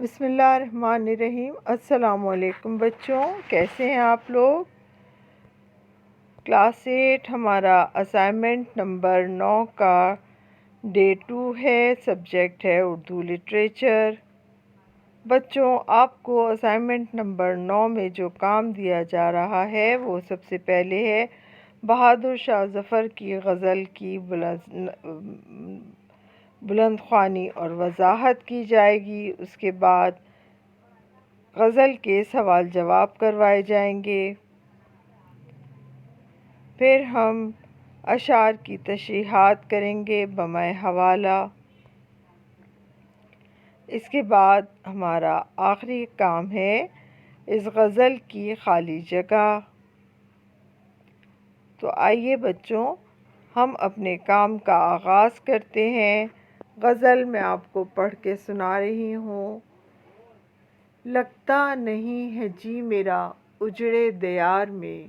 بسم اللہ الرحمن الرحیم۔ السلام علیکم بچوں، کیسے ہیں آپ لوگ؟ کلاس 8 ہمارا اسائنمنٹ نمبر 9 کا ڈے 2 ہے، سبجیکٹ ہے اردو لٹریچر۔ بچوں، آپ کو اسائنمنٹ نمبر 9 میں جو کام دیا جا رہا ہے وہ سب سے پہلے ہے بہادر شاہ ظفر کی غزل کی بلند خوانی اور وضاحت کی جائے گی۔ اس کے بعد غزل کے سوال جواب کروائے جائیں گے، پھر ہم اشعار کی تشریحات کریں گے بمع حوالہ۔ اس کے بعد ہمارا آخری کام ہے اس غزل کی خالی جگہ۔ تو آئیے بچوں، ہم اپنے کام کا آغاز کرتے ہیں۔ غزل میں آپ کو پڑھ کے سنا رہی ہوں۔ لگتا نہیں ہے جی میرا اجڑے دیار میں،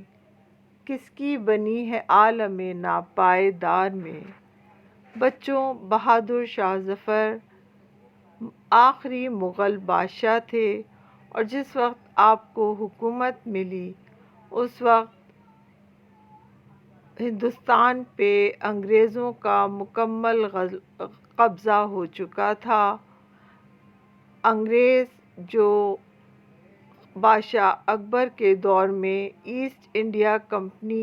کس کی بنی ہے عالم ناپائیدار میں۔ بچوں، بہادر شاہ ظفر آخری مغل بادشاہ تھے، اور جس وقت آپ کو حکومت ملی اس وقت ہندوستان پہ انگریزوں کا مکمل قبضہ ہو چکا تھا۔ انگریز جو بادشاہ اکبر کے دور میں ایسٹ انڈیا کمپنی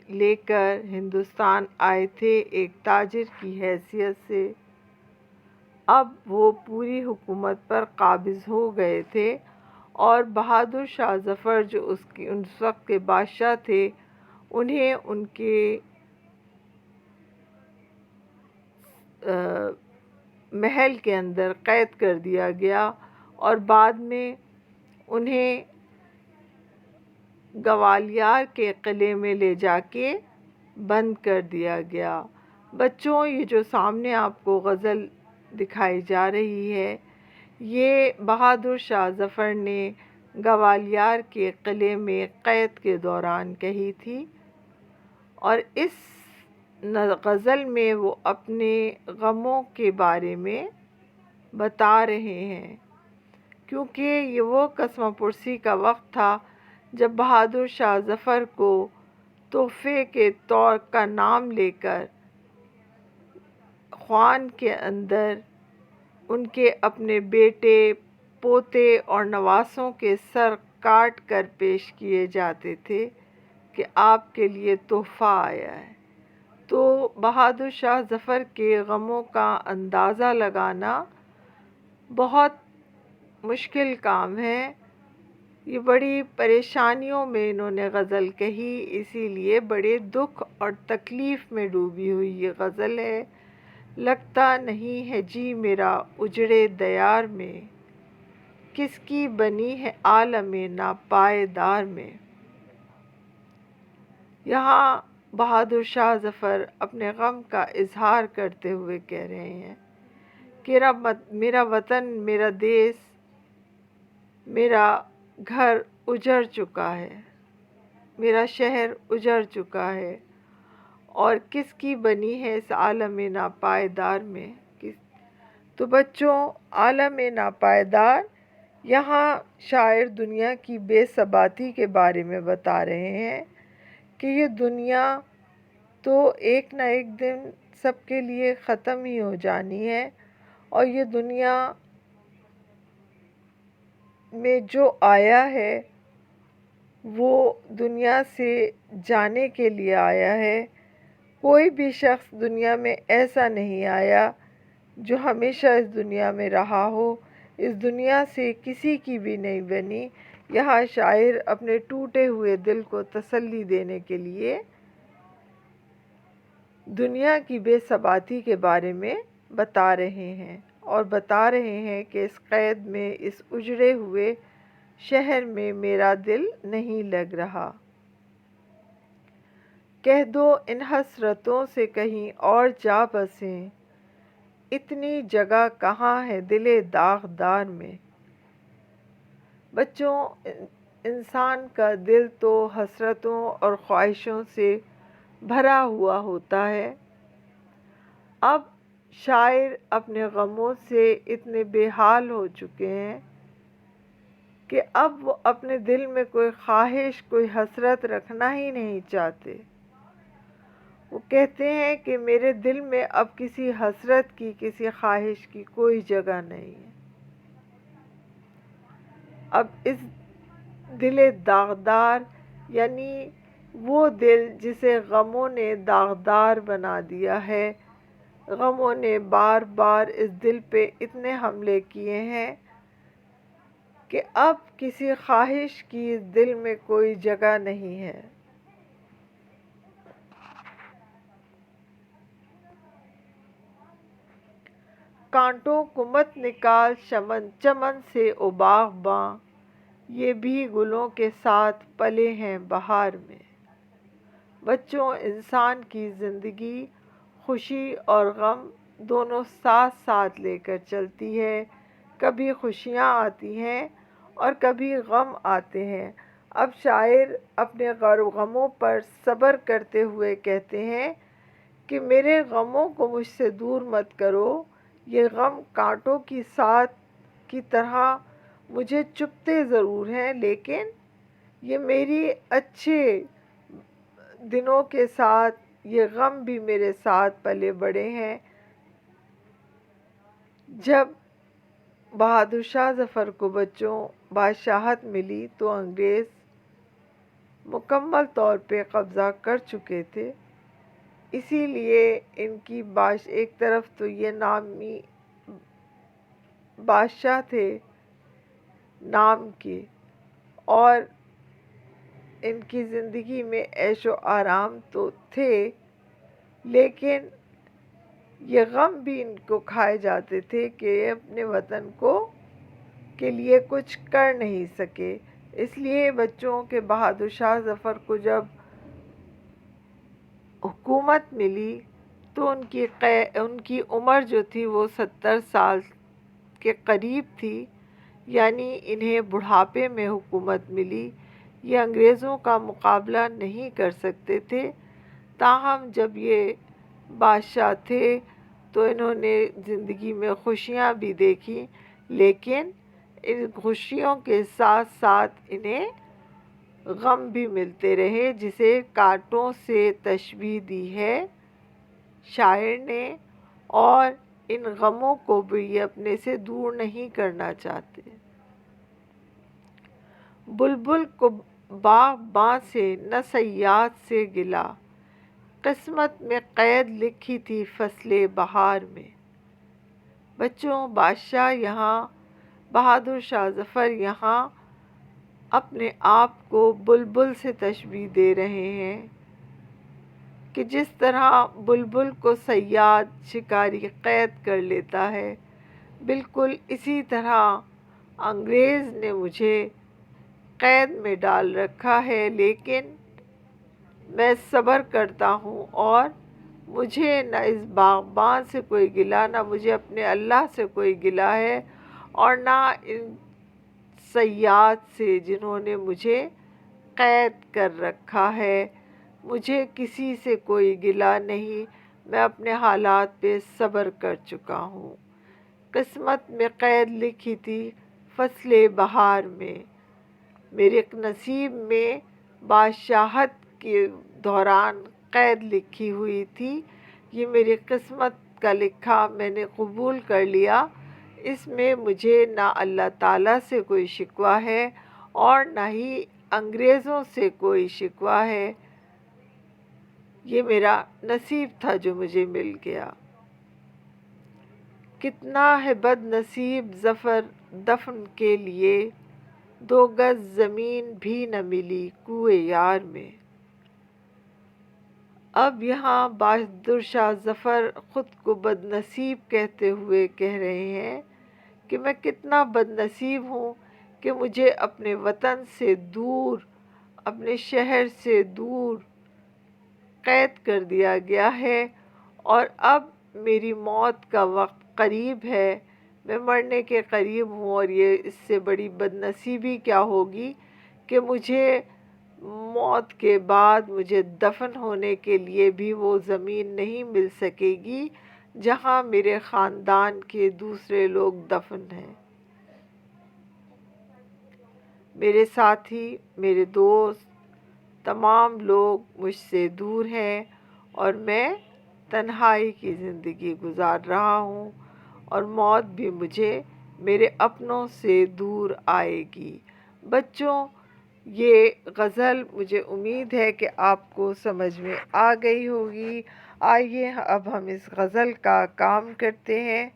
لے کر ہندوستان آئے تھے ایک تاجر کی حیثیت سے، اب وہ پوری حکومت پر قابض ہو گئے تھے، اور بہادر شاہ ظفر جو اس وقت کے بادشاہ تھے، انہیں ان کے محل کے اندر قید کر دیا گیا، اور بعد میں انہیں گوالیار کے قلعے میں لے جا کے بند کر دیا گیا۔ بچوں، یہ جو سامنے آپ کو غزل دکھائی جا رہی ہے، یہ بہادر شاہ ظفر نے گوالیار کے قلعے میں قید کے دوران کہی تھی، اور اس غزل میں وہ اپنے غموں کے بارے میں بتا رہے ہیں، کیونکہ یہ وہ قسم پرسی کا وقت تھا جب بہادر شاہ ظفر کو تحفے کے طور کا نام لے کر خوان کے اندر ان کے اپنے بیٹے، پوتے اور نواسوں کے سر کاٹ کر پیش کیے جاتے تھے کہ آپ کے لیے تحفہ آیا ہے۔ تو بہادر شاہ ظفر کے غموں کا اندازہ لگانا بہت مشکل کام ہے۔ یہ بڑی پریشانیوں میں انہوں نے غزل کہی، اسی لیے بڑے دکھ اور تکلیف میں ڈوبی ہوئی یہ غزل ہے۔ لگتا نہیں ہے جی میرا اجڑے دیار میں، کس کی بنی ہے عالم ناپائیدار میں۔ یہاں بہادر شاہ ظفر اپنے غم کا اظہار کرتے ہوئے کہہ رہے ہیں کہ میرا وطن، میرا دیس، میرا گھر اجڑ چکا ہے، میرا شہر اجڑ چکا ہے، اور کس کی بنی ہے اس عالم ناپائیدار میں۔ تو بچوں، عالم ناپائیدار، یہاں شاعر دنیا کی بے ثباتی کے بارے میں بتا رہے ہیں کہ یہ دنیا تو ایک نہ ایک دن سب کے لیے ختم ہی ہو جانی ہے، اور یہ دنیا میں جو آیا ہے وہ دنیا سے جانے کے لیے آیا ہے۔ کوئی بھی شخص دنیا میں ایسا نہیں آیا جو ہمیشہ اس دنیا میں رہا ہو، اس دنیا سے کسی کی بھی نہیں بنی۔ یہاں شاعر اپنے ٹوٹے ہوئے دل کو تسلی دینے کے لیے دنیا کی بے ثباتی کے بارے میں بتا رہے ہیں، اور بتا رہے ہیں کہ اس قید میں، اس اجڑے ہوئے شہر میں میرا دل نہیں لگ رہا۔ کہہ دو ان حسرتوں سے کہیں اور جا بسیں، اتنی جگہ کہاں ہے دل داغدار میں۔ بچوں، انسان کا دل تو حسرتوں اور خواہشوں سے بھرا ہوا ہوتا ہے۔ اب شاعر اپنے غموں سے اتنے بے حال ہو چکے ہیں کہ اب وہ اپنے دل میں کوئی خواہش، کوئی حسرت رکھنا ہی نہیں چاہتے۔ وہ کہتے ہیں کہ میرے دل میں اب کسی حسرت کی، کسی خواہش کی کوئی جگہ نہیں ہے۔ اب اس دل داغدار، یعنی وہ دل جسے غموں نے داغدار بنا دیا ہے، غموں نے بار بار اس دل پہ اتنے حملے کیے ہیں کہ اب کسی خواہش کی اس دل میں کوئی جگہ نہیں ہے۔ کانٹوں کو مت نکال چمن سے او باغباں، یہ بھی گلوں کے ساتھ پلے ہیں بہار میں۔ بچوں، انسان کی زندگی خوشی اور غم دونوں ساتھ ساتھ لے کر چلتی ہے۔ کبھی خوشیاں آتی ہیں اور کبھی غم آتے ہیں۔ اب شاعر اپنے غموں پر صبر کرتے ہوئے کہتے ہیں کہ میرے غموں کو مجھ سے دور مت کرو، یہ غم کانٹوں کی طرح مجھے چبھتے ضرور ہیں، لیکن یہ میری اچھے دنوں کے ساتھ یہ غم بھی میرے ساتھ پلے بڑے ہیں۔ جب بہادر شاہ ظفر کو بچوں بادشاہت ملی تو انگریز مکمل طور پہ قبضہ کر چکے تھے، اسی لیے ان کی ایک طرف تو یہ نامی بادشاہ تھے نام کے، اور ان کی زندگی میں عیش و آرام تو تھے، لیکن یہ غم بھی ان کو کھائے جاتے تھے کہ یہ اپنے وطن کے لیے کچھ کر نہیں سکے۔ اس لیے بچوں کے بہادر شاہ ظفر کو جب حکومت ملی تو ان کی عمر جو تھی وہ 70 سال کے قریب تھی، یعنی انہیں بڑھاپے میں حکومت ملی۔ یہ انگریزوں کا مقابلہ نہیں کر سکتے تھے، تاہم جب یہ بادشاہ تھے تو انہوں نے زندگی میں خوشیاں بھی دیکھی، لیکن ان خوشیوں کے ساتھ ساتھ انہیں غم بھی ملتے رہے، جسے کانٹوں سے تشبیہ دی ہے شاعر نے، اور ان غموں کو بھی یہ اپنے سے دور نہیں کرنا چاہتے۔ بلبل کو باغباں سے نہ صیاد سے گلا، قسمت میں قید لکھی تھی فصل بہار میں۔ بچوں، بادشاہ یہاں بہادر شاہ ظفر یہاں اپنے آپ کو بلبل سے تشبیہ دے رہے ہیں کہ جس طرح بلبل کو صیاد شکاری قید کر لیتا ہے، بالکل اسی طرح انگریز نے مجھے قید میں ڈال رکھا ہے، لیکن میں صبر کرتا ہوں، اور مجھے نہ اس باغبان سے کوئی گلہ، نہ مجھے اپنے اللہ سے کوئی گلہ ہے، اور نہ ان صیاد سے جنہوں نے مجھے قید کر رکھا ہے۔ مجھے کسی سے کوئی گلہ نہیں، میں اپنے حالات پہ صبر کر چکا ہوں۔ قسمت میں قید لکھی تھی فصل بہار میں، میرے نصیب میں بادشاہت کے دوران قید لکھی ہوئی تھی، یہ میری قسمت کا لکھا میں نے قبول کر لیا۔ اس میں مجھے نہ اللہ تعالیٰ سے کوئی شکوہ ہے اور نہ ہی انگریزوں سے کوئی شکوہ ہے، یہ میرا نصیب تھا جو مجھے مل گیا۔ کتنا ہے بد نصیب ظفر دفن کے لیے، 2 گز زمین بھی نہ ملی کوئے یار میں۔ اب یہاں بہادر شاہ ظفر خود کو بد نصیب کہتے ہوئے کہہ رہے ہیں کہ میں کتنا بد نصیب ہوں کہ مجھے اپنے وطن سے دور، اپنے شہر سے دور قید کر دیا گیا ہے، اور اب میری موت کا وقت قریب ہے، میں مرنے کے قریب ہوں، اور یہ اس سے بڑی بد نصیبی کیا ہوگی کہ مجھے موت کے بعد مجھے دفن ہونے کے لیے بھی وہ زمین نہیں مل سکے گی جہاں میرے خاندان کے دوسرے لوگ دفن ہیں۔ میرے ساتھی، میرے دوست، تمام لوگ مجھ سے دور ہیں اور میں تنہائی کی زندگی گزار رہا ہوں، اور موت بھی مجھے میرے اپنوں سے دور آئے گی۔ بچوں، یہ غزل مجھے امید ہے کہ آپ کو سمجھ میں آ گئی ہوگی۔ آئیے اب ہم اس غزل کا کام کرتے ہیں۔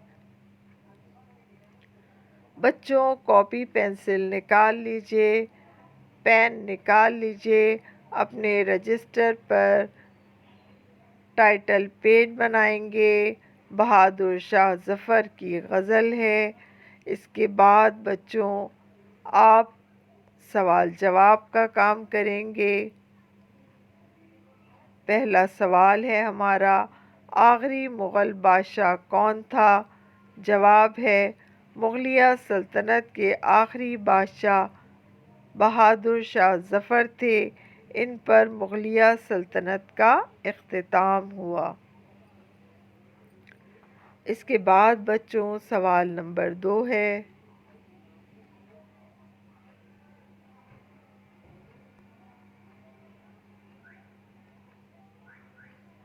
بچوں، کاپی پینسل نکال لیجئے، پین نکال لیجئے، اپنے رجسٹر پر ٹائٹل پیج بنائیں گے۔ بہادر شاہ ظفر کی غزل ہے۔ اس کے بعد بچوں آپ سوال جواب کا کام کریں گے۔ پہلا سوال ہے ہمارا، آخری مغل بادشاہ کون تھا؟ جواب ہے، مغلیہ سلطنت کے آخری بادشاہ بہادر شاہ ظفر تھے۔ ان پر مغلیہ سلطنت کا اختتام ہوا۔ اس کے بعد بچوں سوال نمبر 2 ہے،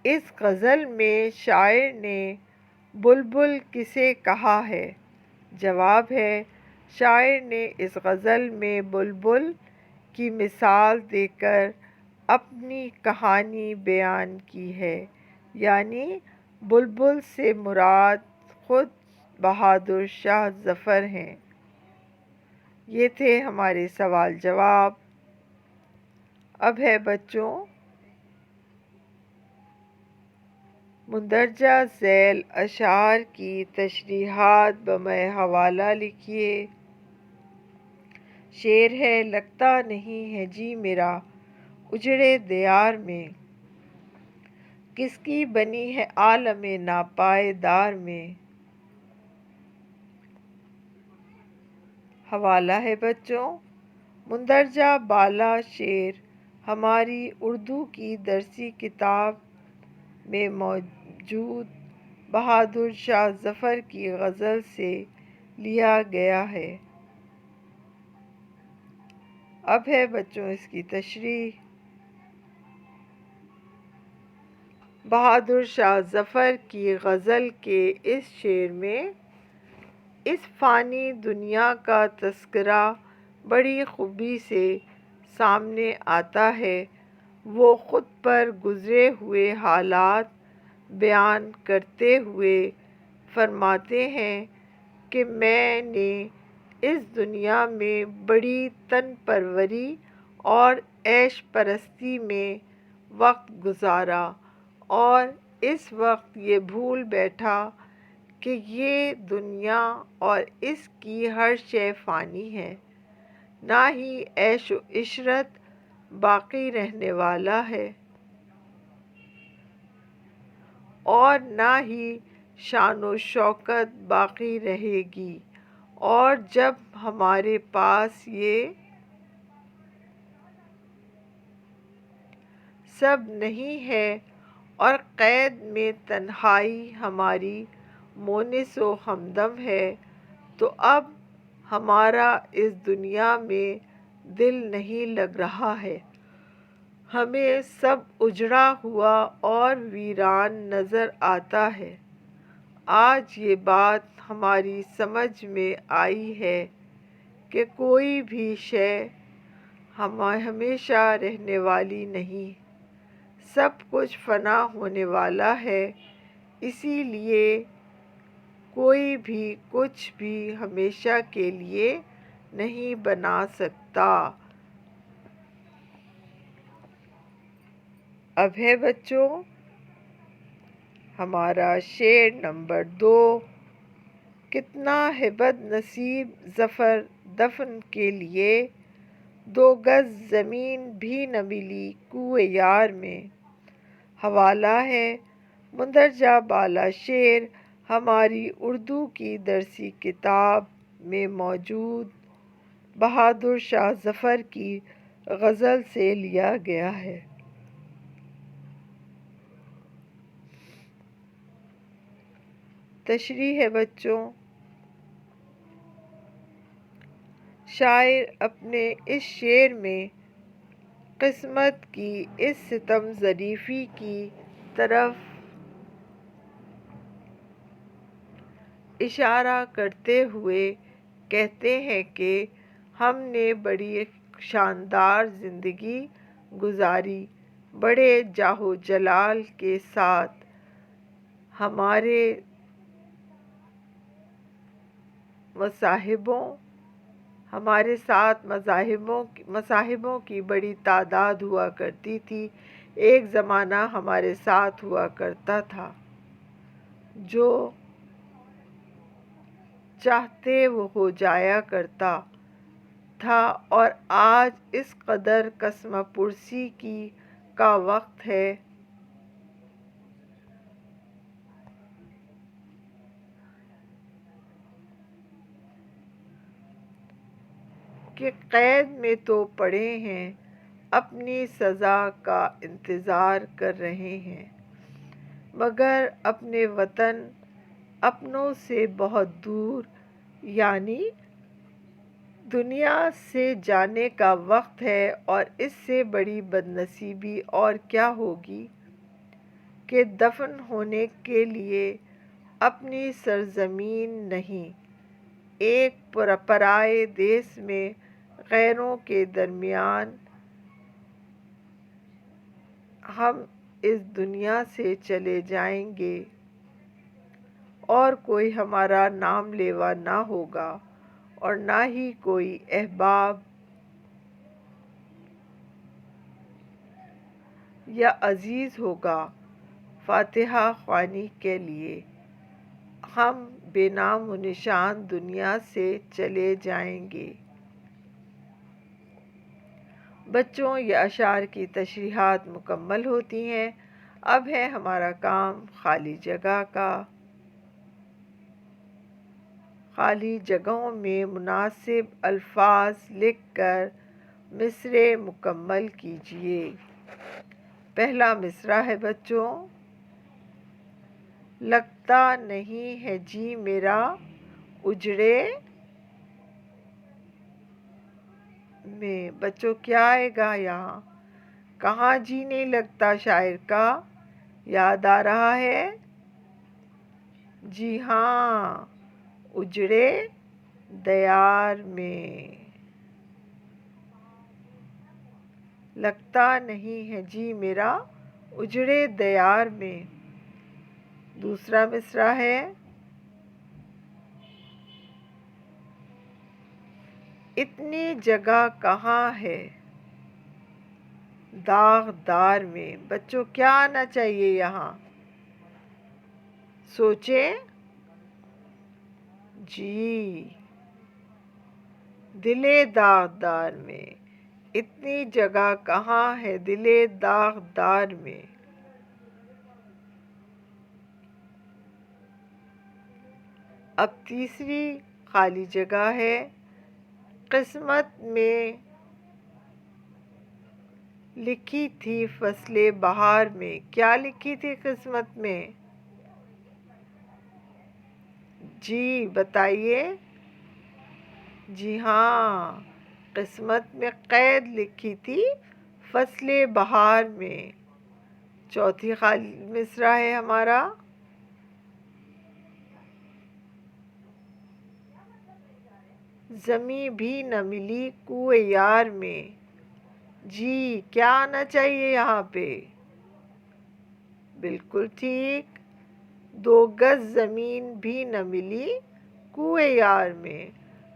اس غزل میں شاعر نے بلبل کسے کہا ہے؟ جواب ہے، شاعر نے اس غزل میں بلبل کی مثال دے کر اپنی کہانی بیان کی ہے، یعنی بلبل سے مراد خود بہادر شاہ ظفر ہیں۔ یہ تھے ہمارے سوال جواب۔ اب ہے بچوں مندرجہ ذیل اشعار کی تشریحات بمِ حوالہ لکھیے۔ شعر ہے، لگتا نہیں ہے جی میرا اجڑے دیار میں، کس کی بنی ہے عالم ناپائیدار میں۔ حوالہ ہے بچوں، مندرجہ بالا شعر ہماری اردو کی درسی کتاب میں موجود بہادر شاہ ظفر کی غزل سے لیا گیا ہے۔ اب ہے بچوں اس کی تشریح۔ بہادر شاہ ظفر کی غزل کے اس شعر میں اس فانی دنیا کا تذکرہ بڑی خوبی سے سامنے آتا ہے۔ وہ خود پر گزرے ہوئے حالات بیان کرتے ہوئے فرماتے ہیں کہ میں نے اس دنیا میں بڑی تن پروری اور عیش پرستی میں وقت گزارا، اور اس وقت یہ بھول بیٹھا کہ یہ دنیا اور اس کی ہر شے فانی ہے، نہ ہی عیش و عشرت باقی رہنے والا ہے اور نہ ہی شان و شوکت باقی رہے گی، اور جب ہمارے پاس یہ سب نہیں ہے اور قید میں تنہائی ہماری مونس و ہمدم ہے، تو اب ہمارا اس دنیا میں دل نہیں لگ رہا ہے، ہمیں سب اجڑا ہوا اور ویران نظر آتا ہے۔ آج یہ بات ہماری سمجھ میں آئی ہے کہ کوئی بھی شے ہمیشہ رہنے والی نہیں، سب کچھ فنا ہونے والا ہے، اسی لیے کوئی بھی کچھ بھی ہمیشہ کے لیے نہیں بنا سکتا۔ اب ہے بچوں ہمارا شعر نمبر 2، کتنا ہے بد نصیب ظفر دفن کے لیے، 2 گز زمین بھی نہ ملی کوہ یار میں۔ حوالہ ہے، مندرجہ بالا شعر ہماری اردو کی درسی کتاب میں موجود بہادر شاہ ظفر کی غزل سے لیا گیا ہے۔ تشریح ہے بچوں۔ شاعر اپنے اس شعر میں قسمت کی اس ستم ظریفی کی طرف اشارہ کرتے ہوئے کہتے ہیں کہ ہم نے بڑی شاندار زندگی گزاری، بڑے جاہ و جلال کے ساتھ ہمارے ساتھ مصاحبوں کی بڑی تعداد ہوا کرتی تھی۔ ایک زمانہ ہمارے ساتھ ہوا کرتا تھا، جو چاہتے وہ ہو جایا کرتا تھا، اور آج اس قدر قسم پرسی کا وقت ہے کہ قید میں تو پڑے ہیں، اپنی سزا کا انتظار کر رہے ہیں، مگر اپنے وطن، اپنوں سے بہت دور، یعنی دنیا سے جانے کا وقت ہے۔ اور اس سے بڑی بدنصیبی اور کیا ہوگی کہ دفن ہونے کے لیے اپنی سرزمین نہیں، ایک پرائے دیس میں غیروں کے درمیان ہم اس دنیا سے چلے جائیں گے، اور کوئی ہمارا نام لیوا نہ ہوگا، اور نہ ہی کوئی احباب یا عزیز ہوگا فاتحہ خوانی کے لیے۔ ہم بے نام و نشان دنیا سے چلے جائیں گے۔ بچوں، یہ اشعار کی تشریحات مکمل ہوتی ہیں۔ اب ہے ہمارا کام خالی جگہ کا۔ خالی جگہوں میں مناسب الفاظ لکھ کر مصرعے مکمل کیجیے۔ پہلا مصرعہ ہے بچوں، لگتا نہیں ہے جی میرا اجڑے میں۔ بچوں کیا آئے گا یہاں؟ کہاں جی نہیں لگتا شاعر کا؟ یاد آ رہا ہے؟ جی ہاں، اجڑے دیار میں۔ لگتا نہیں ہے جی میرا اجڑے دیار میں۔ دوسرا مصرعہ ہے، اتنی جگہ کہاں ہے داغدار میں۔ بچوں کیا آنا چاہیے یہاں؟ سوچیں جی، دل داغدار میں۔ اتنی جگہ کہاں ہے دل داغدار میں۔ اب تیسری خالی جگہ ہے، قسمت میں لکھی تھی فصل بہار میں۔ کیا لکھی تھی قسمت میں؟ جی بتائیے۔ جی ہاں، قسمت میں قید لکھی تھی فصل بہار میں۔ چوتھی خالی مصرعہ ہے ہمارا، زمیں بھی نہ ملی کوہ یار میں۔ جی کیا آنا چاہیے یہاں پہ؟ بالکل ٹھیک، 2 گز زمین بھی نہ ملی کوہ یار میں۔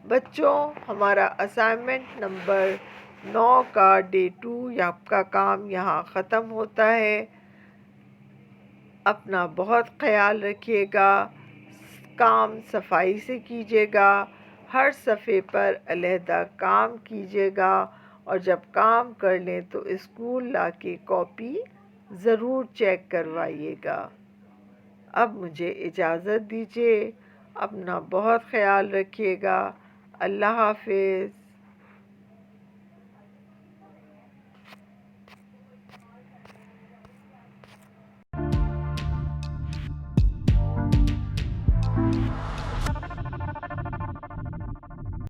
بچوں، ہمارا اسائنمنٹ نمبر 9 کا ڈے 2 کا کام یہاں ختم ہوتا ہے۔ اپنا بہت خیال رکھیے گا، کام صفائی سے کیجیے گا، ہر صفحے پر علیحدہ کام کیجیے گا، اور جب کام کر لیں تو اسکول لا کے کاپی ضرور چیک کروائیے گا۔ اب مجھے اجازت دیجیے، اپنا بہت خیال رکھیے گا۔ اللہ حافظ۔